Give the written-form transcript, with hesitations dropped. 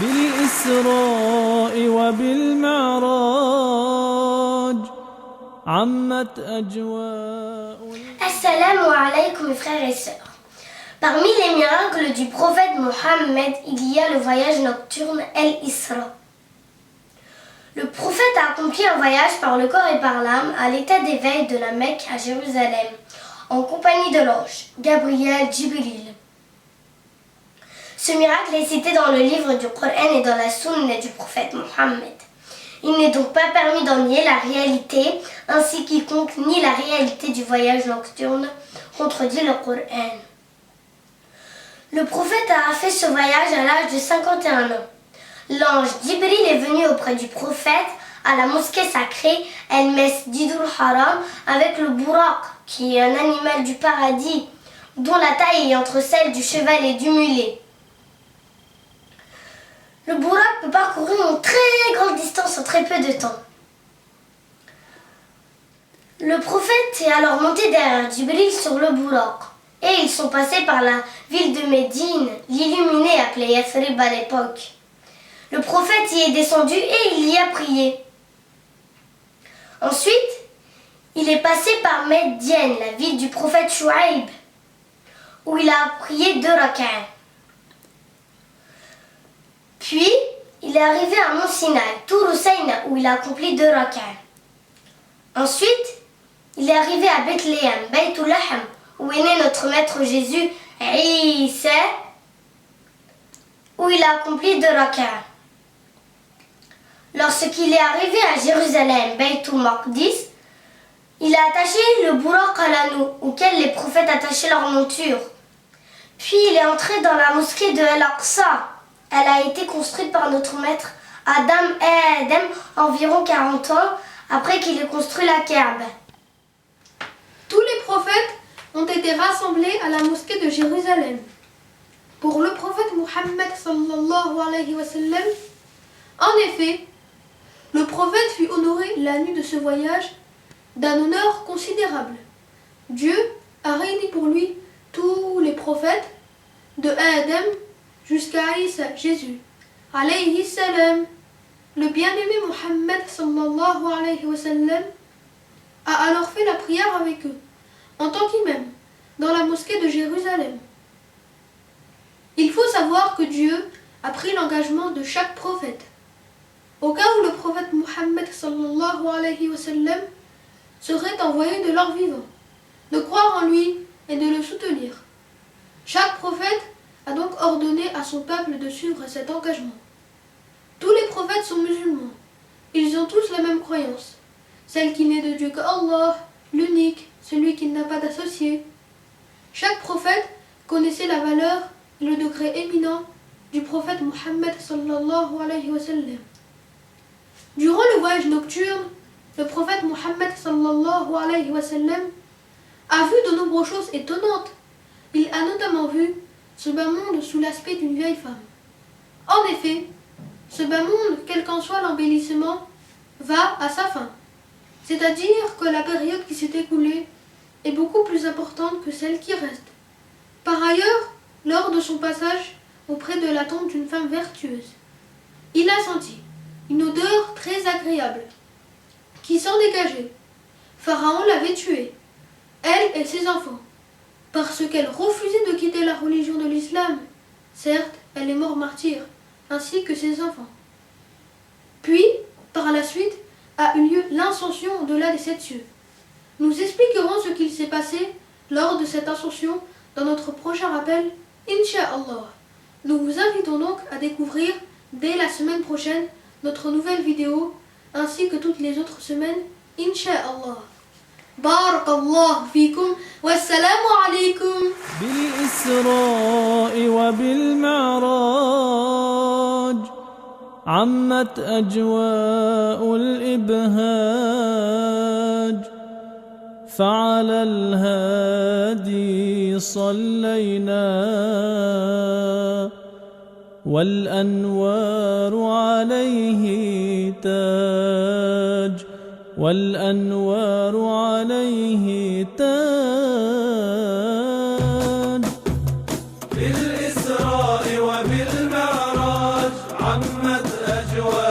بالإسراء وبالمعراج عمت أجواء. Assalamu alaikum mes frères et sœurs. Parmi les miracles du prophète Mohammed, il y a le voyage nocturne El-Isra. Le prophète a accompli un voyage par le corps et par l'âme à l'état d'éveil de la Mecque à Jérusalem, en compagnie de l'ange Gabriel Jibril. Ce miracle est cité dans le livre du Coran et dans la Sunna du prophète Mohammed. Il n'est donc pas permis d'en nier la réalité, ainsi quiconque nie la réalité du voyage nocturne contredit le Coran. Le prophète a fait ce voyage à l'âge de 51 ans. L'ange Jibril est venu auprès du prophète à la mosquée sacrée El-Mesjidul Haram avec le Buraq, qui est un animal du paradis, dont la taille est entre celle du cheval et du mulet. Le Buraq peut parcourir une très grande distance en très peu de temps. Le prophète est alors monté derrière Jibril sur le Buraq et ils sont passés par la ville de Médine, l'illuminée appelée Yathrib à l'époque. Le prophète y est descendu et il y a prié. Ensuite, il est passé par Médienne, la ville du prophète Chouaïb, où il a prié 2 rak'ah. Puis, il est arrivé à Mont Sinaï, Tour Hussein, où il a accompli 2 rak'ah. Ensuite, il est arrivé à Bethléem, Baytul Lahm, où est né notre maître Jésus, Isa, où il a accompli 2 rak'ah. Lorsqu'il est arrivé à Jérusalem, Baytul Maqdis, il a attaché le Buraq à l'anneau, auquel les prophètes attachaient leur monture. Puis il est entré dans la mosquée de Al-Aqsa. Elle a été construite par notre maître Adam environ 40 ans après qu'il ait construit la Kaaba. Tous les prophètes ont été rassemblés à la mosquée de Jérusalem. Pour le prophète Mohammed sallallahu alayhi wa sallam, en effet, le prophète fut honoré la nuit de ce voyage d'un honneur considérable. Dieu a réuni pour lui tous les prophètes, de Adam jusqu'à Isa, Jésus, alayhi salam. Le bien-aimé Mohammed sallallahu alayhi wa sallam a alors fait la prière avec eux, en tant qu'imam, dans la mosquée de Jérusalem. Il faut savoir que Dieu a pris l'engagement de chaque prophète. Au cas où le prophète Mohammed sallallahu alayhi wa sallam serait envoyé de leur vivant, de croire en lui et de le soutenir. Chaque prophète a donc ordonné à son peuple de suivre cet engagement. Tous les prophètes sont musulmans. Ils ont tous la même croyance, celle qui n'est de Dieu qu'Allah, l'unique, celui qui n'a pas d'associé. Chaque prophète connaissait la valeur et le degré éminent du prophète Mohammed sallallahu alayhi wa sallam. Durant le voyage nocturne, le prophète Mohammed sallallahu alayhi wa sallam a vu de nombreuses choses étonnantes. Il a notamment vu ce bas monde sous l'aspect d'une vieille femme. En effet, ce bas monde, quel qu'en soit l'embellissement, va à sa fin. C'est-à-dire que la période qui s'est écoulée est beaucoup plus importante que celle qui reste. Par ailleurs, lors de son passage auprès de la tombe d'une femme vertueuse, il a senti une odeur très agréable qui s'en dégageait. Pharaon l'avait tuée, elle et ses enfants, parce qu'elle refusait de quitter la religion de l'islam. Certes, elle est morte martyre, ainsi que ses enfants. Puis, par la suite, a eu lieu l'ascension au-delà des 7 cieux. Nous expliquerons ce qu'il s'est passé lors de cette ascension dans notre prochain rappel, Inch'Allah. Nous vous invitons donc à découvrir dès la semaine prochaine notre nouvelle vidéo, ainsi que toutes les autres semaines, Inch'Allah. Barakallahu fikum, wassalamu alaykum. بالإسراء وبالمعراج عمت أجواء الإبهاج فعلى الهادي صلينا والأنوار عليه تاج والأنوار عليه تاج. بالإسراء وبالمعراج عمت أجواء